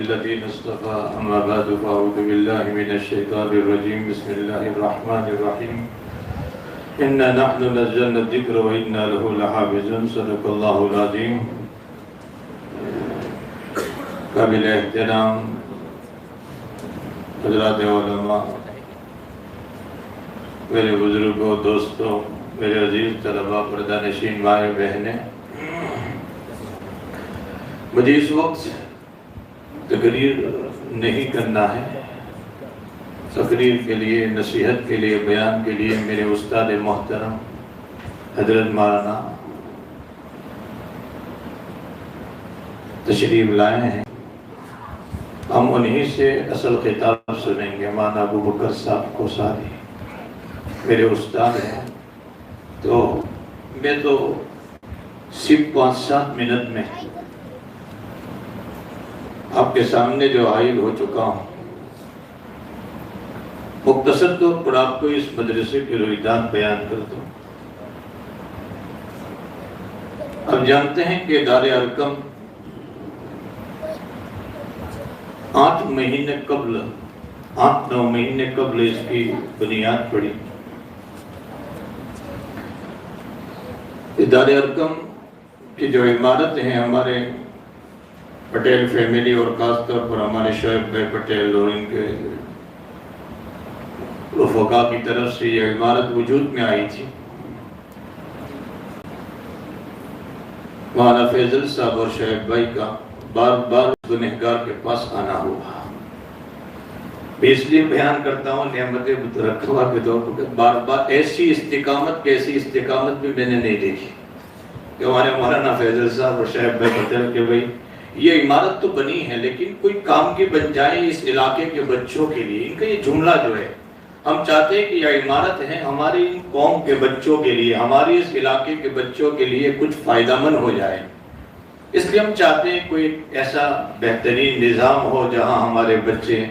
الذين اصطفى أما بعد فأعوذ بالله من الشيطان الرجيم بسم الله الرحمن الرحيم إنا نحن نزلنا الذكر وإنا له لحافظون صدق الله العظيم قابل احترام حضرات علماء، میرے بزرگوں، دوستوں، میرے عزیز طلباء، پردہ نشین بھائی بہنیں، مجھے اس وقت تقریر نہیں کرنا ہے۔ تقریر کے لیے، نصیحت کے لیے، بیان کے لیے میرے استاد محترم حضرت مولانا تشریف لائے ہیں۔ ہم انہی سے اصل خطاب سنیں گے۔ مولانا ابو بکر صاحب کو ساتھی میرے استاد ہیں، تو میں تو صرف 5-7 منٹ میں آپ کے سامنے جو حائل ہو چکا ہوں، مختصر طور پر آپ کو اس مدرسے کے رویداد بیان کرتا ہوں۔ آپ جانتے ہیں کہ دار ارقم 8 مہینے قبل 8-9 مہینے قبل اس کی بنیاد پڑی۔ دار ارقم کی جو عمارت ہیں، ہمارے پٹیل فیملی اور خاص طور پر ہمارے شعیب بھائی پٹیل اور ان کے رفقا کی طرف سے یہ عمارت وجود میں آئی تھی۔ مولانا فیضل صاحب اور شعیب بھائی کا بار بار گنہگار کے پاس آنا ہوا۔ میں اس لیے بیان کرتا ہوں نعمت مترقبہ کے طور پر، بار بار ایسی استقامت بھی میں نے نہیں دیکھی کہ ہمارے مولانا فیضل صاحب اور شعیب بھائی پٹیل کے بھائی یہ عمارت تو بنی ہے لیکن کوئی کام کی بن جائے اس علاقے کے بچوں کے لیے۔ ان کا یہ جملہ جو ہے، ہم چاہتے ہیں کہ یہ عمارت ہے ہماری قوم کے بچوں کے لیے، ہماری اس علاقے کے بچوں کے لیے کچھ فائدہ مند ہو جائے، اس لیے ہم چاہتے ہیں کوئی ایسا بہترین نظام ہو جہاں ہمارے بچے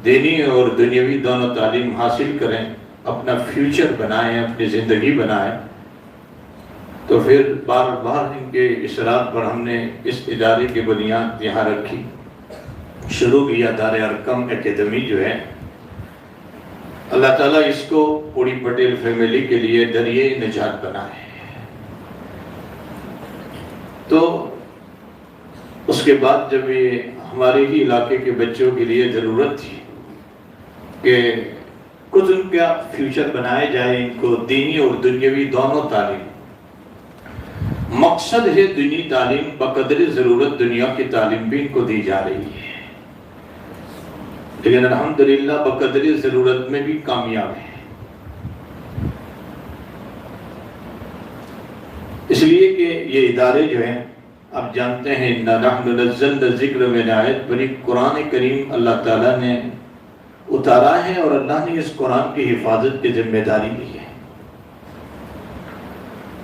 دینی اور دنیاوی دونوں تعلیم حاصل کریں، اپنا فیوچر بنائیں، اپنی زندگی بنائیں۔ تو پھر بار بار ان کے اشارات پر ہم نے اس ادارے کی بنیاد یہاں رکھی، شروع کیا دار ارقم اکیڈمی جو ہے۔ اللہ تعالیٰ اس کو پوری پٹیل فیملی کے لیے ذریعہ نجات بنائے۔ تو اس کے بعد جب یہ ہمارے ہی علاقے کے بچوں کے لیے ضرورت تھی کہ کچھ ان کا فیوچر بنائے جائے، ان کو دینی اور دنیاوی دونوں تعلیم، مقصد ہے دینی تعلیم، بقدر ضرورت دنیا کی تعلیم بھی ان کو دی جا رہی ہے، لیکن الحمدللہ بقدر ضرورت میں بھی کامیاب ہے۔ اس لیے کہ یہ ادارے جو ہیں، آپ جانتے ہیں اِنَّا نَحْنُ نَزَّلْنَا الذِّكْرَ میں آیت بنی قرآن کریم اللہ تعالیٰ نے اتارا ہے اور اللہ نے اس قرآن کی حفاظت کی ذمہ داری لی ہے۔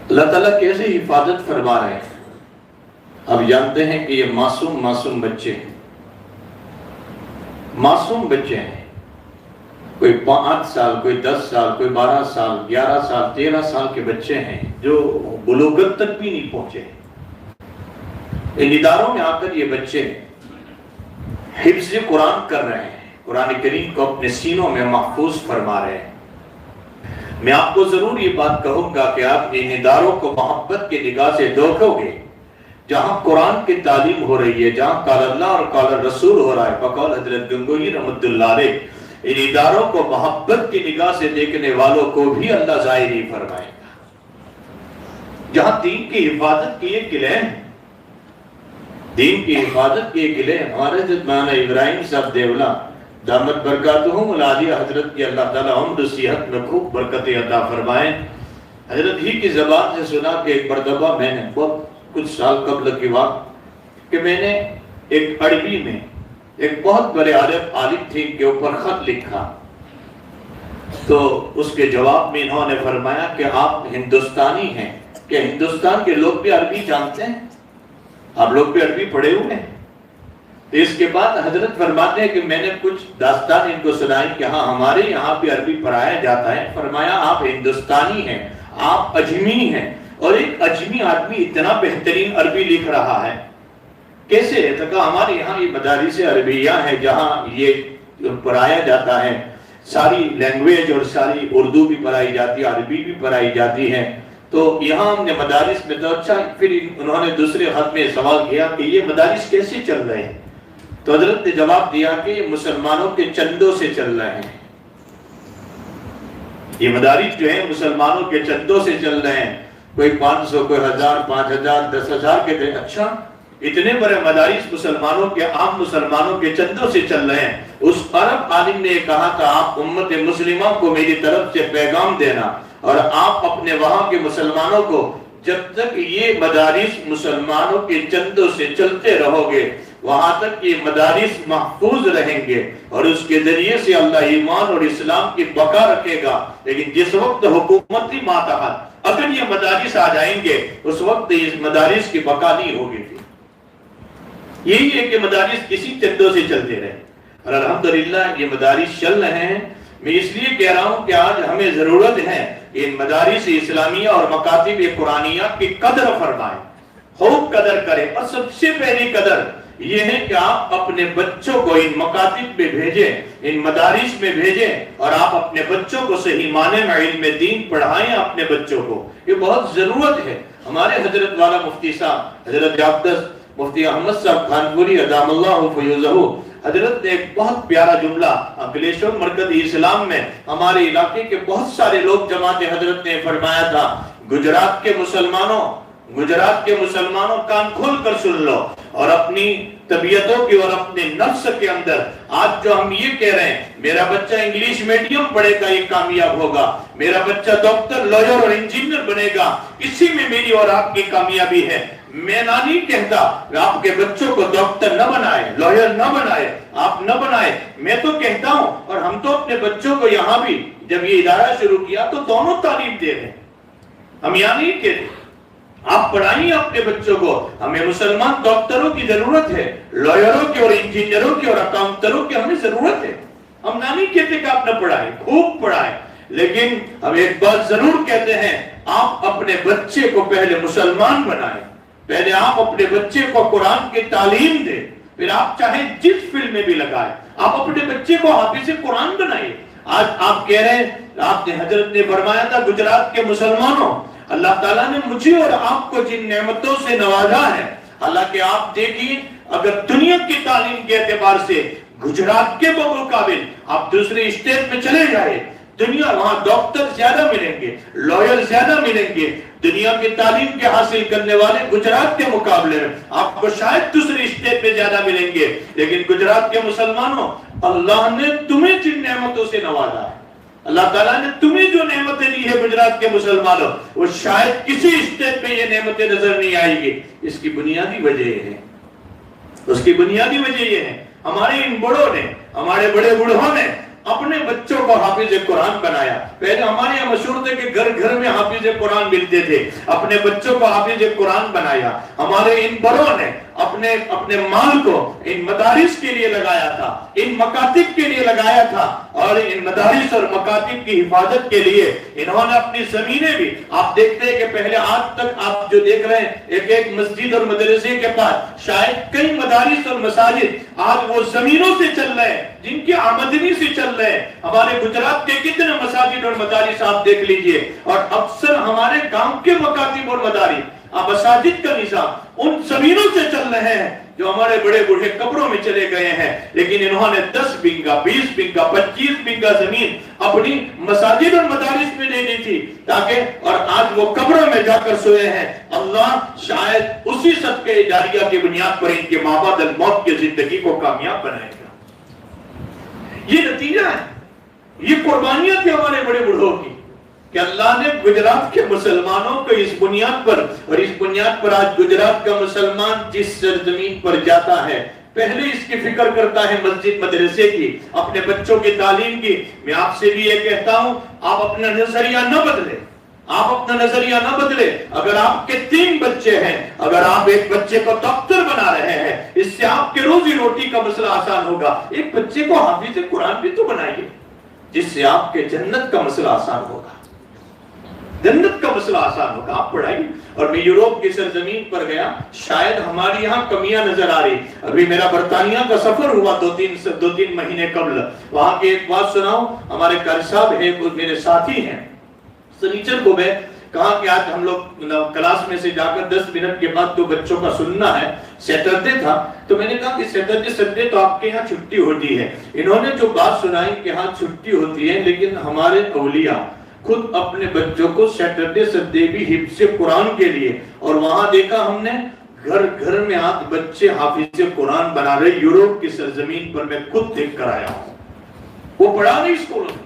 اللہ تعالیٰ کیسے حفاظت فرما رہے ہیں؟ اب جانتے ہیں کہ یہ معصوم بچے ہیں، معصوم بچے ہیں، کوئی 5 سال، کوئی 10 سال، کوئی 12 سال، 11 سال، 13 سال کے بچے ہیں جو بلوغت تک بھی نہیں پہنچے۔ ان اداروں میں آ کر یہ بچے حفظ قرآن کر رہے ہیں، قرآن کریم کو اپنے سینوں میں محفوظ فرما رہے ہیں۔ میں آپ کو ضرور یہ بات کہوں گا کہ آپ ان اداروں کو محبت کی نگاہ سے دیکھو گے، جہاں قرآن کی تعلیم ہو رہی ہے، جہاں قال اللہ اور قال الرسول ہو رہا ہے، بقول حضرت گنگوئی رحمۃ اللہ علیہ، ان اداروں کو محبت کی نگاہ سے دیکھنے والوں کو بھی اللہ ضائع نہیں فرمائے گا۔ جہاں دین کی حفاظت کی ایک قلعہ ہے، دین کی حفاظت کی ایک قلعہ ہے۔ ہمارے حضرت مولانا ابراہیم صاحب دیولا دامت برکاتہم العالیہ حضرت کی اللہ تعالیٰ عمر صحت میں خوب برکت عطا فرمائیں۔ حضرت ہی کی زبان سے سنا کہ ایک مرتبہ میں نے بہت کچھ سال قبل کی وقت کہ میں نے ایک عربی میں ایک بہت بڑے عالم تھے کے اوپر خط لکھا، تو اس کے جواب میں انہوں نے فرمایا کہ آپ ہندوستانی ہیں، کہ ہندوستان کے لوگ بھی عربی جانتے ہیں؟ آپ لوگ بھی عربی پڑھے ہوئے ہیں؟ تو اس کے بعد حضرت فرماتے ہیں کہ میں نے کچھ داستان ان کو سنائی کہ ہاں ہمارے یہاں بھی عربی پڑھایا جاتا ہے۔ فرمایا آپ ہندوستانی ہیں، آپ اجمی ہیں، اور ایک اجمی آدمی اتنا بہترین عربی لکھ رہا ہے کہ کیسے؟ تو کہا ہمارے یہاں یہ مدارس عربیہ ہیں جہاں یہ پڑھایا جاتا ہے، ساری لینگویج اور ساری اردو بھی پڑھائی جاتی ہے، عربی بھی پڑھائی جاتی ہے، تو یہاں ہم نے مدارس میں تو اچھا۔ پھر انہوں نے دوسرے خط میں سوال کیا کہ یہ مدارس کیسے چل رہے ہیں؟ تو حضرت نے جواب دیا کہ یہ مسلمانوں کے چندوں سے چل رہے ہیں، یہ مدارس جو ہیں مسلمانوں کے چندوں سے چل رہے ہیں، کوئی 500 کوئی 1000 5000 10,000 کے دے۔ اچھا اتنے بڑے مدارس مسلمانوں کے، عام مسلمانوں کے چندوں سے چل رہے ہیں۔ اس عرب عالم نے کہا تھا آپ امت مسلمہ کو میری طرف سے پیغام دینا، اور آپ اپنے وہاں کے مسلمانوں کو جب تک یہ مدارس مسلمانوں کے چندوں سے چلتے رہو گے وہاں تک یہ مدارس محفوظ رہیں گے، اور اس کے ذریعے سے اللہ ایمان اور اسلام کی بقا رکھے گا۔ لیکن جس وقت حکومتی ماتحت اگر یہ مدارس آ جائیں گے اس وقت اس مدارس کی بقا نہیں ہوگی۔ یہی ہے کہ مدارس کسی چندوں سے چلتے رہے، اور الحمدللہ یہ مدارس چل رہے ہیں۔ میں اس لیے کہہ رہا ہوں کہ آج ہمیں ضرورت ہے ان مدارس اسلامیہ اور مکاتب قرآنیہ کی قدر فرمائیں، خوب قدر کریں، اور سب سے پہلی قدر یہ ہے کہ آپ اپنے بچوں کو ان مکاتب میں بھیجیں، ان مدارس میں بھیجیں، اور آپ اپنے بچوں کو صحیح معنی میں علم دین پڑھائیں اپنے بچوں کو۔ یہ بہت ضرورت ہے۔ ہمارے حضرت والا مفتی صاحب حضرت عبدس مفتی احمد صاحب خانپوری ادام اللہ فیوزہ، حضرت نے ایک بہت پیارا جملہ انکلیشور مرکز اسلام میں ہمارے علاقے کے بہت سارے لوگ جماعت حضرت نے فرمایا تھا، گجرات کے مسلمانوں کان کھول کر سن لو، اور اپنی طبیعتوں کی اور اپنے نفس کے اندر آج جو ہم یہ کہہ رہے ہیں میرا بچہ انگلش میڈیم پڑھے گا یہ کامیاب ہوگا، میرا بچہ ڈاکٹر لائر اور انجینئر بنے گا، اسی میں میری اور آپ کی کامیابی ہے۔ میں نہیں کہتا کہ آپ کے بچوں کو ڈاکٹر نہ بنائے، لائر نہ بنائے، آپ نہ بنائے، میں تو کہتا ہوں، اور ہم تو اپنے بچوں کو یہاں بھی جب یہ ادارہ شروع کیا تو دونوں تعلیم دے رہے ہیں، ہم یہاں نہیں کہتے آپ پڑھائیے اپنے بچوں کو۔ ہمیں مسلمان ڈاکٹروں کی ضرورت ہے، لائروں کی اور انجینئروں کی اور اکاؤنٹروں کی ہمیں ضرورت ہے۔ ہم نہیں کہتے کہ آپ نہ پڑھائیں، خوب پڑھائیں، لیکن ہم ایک بات ضرور کہتے ہیں، آپ اپنے بچے کو پہلے مسلمان بنائیں، پہلے آپ اپنے بچے کو قرآن کی تعلیم دیں، پھر آپ چاہے جس فیلڈ میں بھی لگائیں، آپ اپنے بچے کو حافظ قرآن بنائیے۔ آج آپ کہہ رہے ہیں، آپ نے حضرت نے فرمایا تھا گجرات کے مسلمانوں، اللہ تعالیٰ نے مجھے اور آپ کو جن نعمتوں سے نوازا ہے، حالانکہ آپ دیکھیے اگر دنیا کی تعلیم کے اعتبار سے گجرات کے مقابل آپ دوسرے اسٹیٹ میں چلے جائیں، دنیا وہاں ڈاکٹر زیادہ ملیں گے، لائر زیادہ ملیں گے، دنیا کی تعلیم کے حاصل کرنے والے گجرات کے مقابلے میں آپ کو شاید دوسرے اسٹیٹ میں زیادہ ملیں گے۔ لیکن گجرات کے مسلمانوں، اللہ نے تمہیں جن نعمتوں سے نوازا ہے، اللہ تعالیٰ نے تمہیں جو نعمتیں دی ہے گجرات کے مسلمانوں، وہ شاید کسی اسٹیٹ میں یہ نعمتیں نظر نہیں آئیں گی۔ اس کی بنیادی وجہ یہ ہے، اس کی بنیادی وجہ یہ ہے، ہمارے ان بڑوں نے، ہمارے بڑے بڑھوں نے اپنے بچوں کو حافظ قرآن بنایا۔ پہلے ہمارے یہاں مشہور تھے کہ گھر گھر میں حافظ قرآن ملتے تھے، اپنے بچوں کو حافظ قرآن بنایا۔ ہمارے ان بڑوں نے اپنے مال کو ان مدارس کے لیے لگایا تھا، ان مکاتب کے لیے لگایا تھا، اور ان مدارس اور مکاتب کی حفاظت کے لیے انہوں نے اپنی زمینیں بھی، آپ دیکھتے ہیں کہ پہلے آج تک آپ جو دیکھ رہے ہیں ایک مسجد اور مدرسے کے پاس شاید کئی مدارس اور مساجد آج وہ زمینوں سے چل رہے ہیں جن کی آمدنی سے چل رہے ہیں۔ ہمارے گجرات کے کتنے مساجد اور مدارس آپ دیکھ لیجئے، اور اکثر ہمارے گاؤں کے مکاتب اور مدارس مساجد کا نظام ان زمینوں سے چل رہے ہیں جو ہمارے بڑے بوڑھے قبروں میں چلے گئے ہیں، لیکن انہوں نے 10 بنگا 20 بنگا 25 بنگا زمین اپنی مساجد اور مدارس میں دے دی تھی تاکہ، اور آج وہ قبروں میں جا کر سوئے ہیں۔ اللہ شاید اسی صدقہ جاریہ کی بنیاد پر ان کے ماں بعد الموت کی زندگی کو کامیاب بنائے گا۔ یہ نتیجہ ہے، یہ قربانیاں تھی ہمارے بڑے بڑھوں کی کہ اللہ نے گجرات کے مسلمانوں کو اس بنیاد پر، اور اس بنیاد پر آج گجرات کا مسلمان جس سرزمین پر جاتا ہے پہلے اس کی فکر کرتا ہے مسجد مدرسے کی، اپنے بچوں کی تعلیم کی۔ میں آپ سے بھی یہ کہتا ہوں، آپ اپنا نظریہ نہ بدلیں، آپ اپنا نظریہ نہ بدلیں۔ اگر آپ کے 3 بچے ہیں، اگر آپ ایک بچے کو ڈاکٹر بنا رہے ہیں، اس سے آپ کے روزی روٹی کا مسئلہ آسان ہوگا۔ ایک بچے کو حافظ قرآن بھی تو بنائیے جس سے آپ کے جنت کا مسئلہ آسان ہوگا۔ جنت کا مسئلہ آسان ہوگا. آپ پڑھائیے. اور میں یوروپ کی سرزمین پر گیا, شاید ہماری یہاں کمیاں نظر آ رہی. ابھی میرا برطانیہ کا سفر ہوا دو تین مہینے قبل. وہاں کی ایک بات سناؤں, ہمارے قاری صاحب ہے, میرے ساتھی ہیں, سنیچر کو میں کہا کہ آج ہم لوگ کلاس میں سے جا کر 10 منٹ کے بعد تو بچوں کا سننا ہے. سیٹرڈے تھا, تو میں نے کہا کہ سیٹرڈے سنڈے تو آپ کے یہاں چھٹی ہوتی ہے. انہوں نے جو بات سنائی کہ ہاں چھٹی ہوتی ہے, لیکن ہمارے اولیاء خود اپنے بچوں کو سیٹرڈے سنڈے بھی حفظ قرآن کے لیے, اور وہاں دیکھا ہم نے گھر گھر میں آج بچے حافظ قرآن بنا رہے. یوروپ کی سرزمین پر میں خود دیکھ کر آیا ہوں. وہ پڑھا نہیں اسکولوں میں,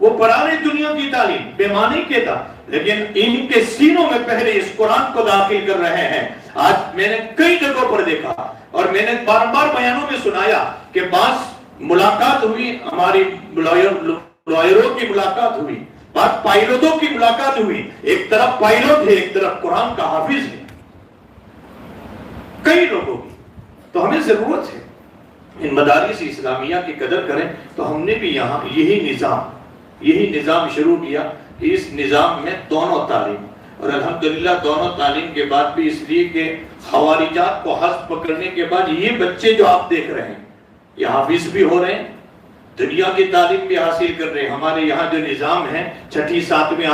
وہ پڑھا نہیں دنیا کی تعلیم, پیمانے کے تھا, لیکن ان کے سینوں میں پہلے اس قرآن کو داخل کر رہے ہیں. آج میں نے کئی جگہوں پر دیکھا, اور میں نے بار بار بیانوں میں سنایا کہ بعض ملاقات ہوئی, ہماری لائروں کی ملاقات ہوئی, بعض پائلٹوں کی ملاقات ہوئی. ایک طرف پائلٹ ہے, ایک طرف قرآن کا حافظ ہے, کئی لوگوں کی. تو ہمیں ضرورت ہے ان مدارس اسلامیہ کی قدر کریں. تو ہم نے بھی یہاں یہی نظام شروع کیا کہ اس نظام میں دونوں تعلیم, اور الحمدللہ دونوں تعلیم کے بعد بھی, اس لیے کہ خوارجات کو ہاتھ پکڑنے کے بعد یہ بچے جو آپ دیکھ رہے ہیں یہ حافظ بھی ہو رہے ہیں, دنیا کی تعلیم بھی حاصل کر رہے ہیں. ہمارے یہاں جو نظام ہے 6ٹھی 7ویں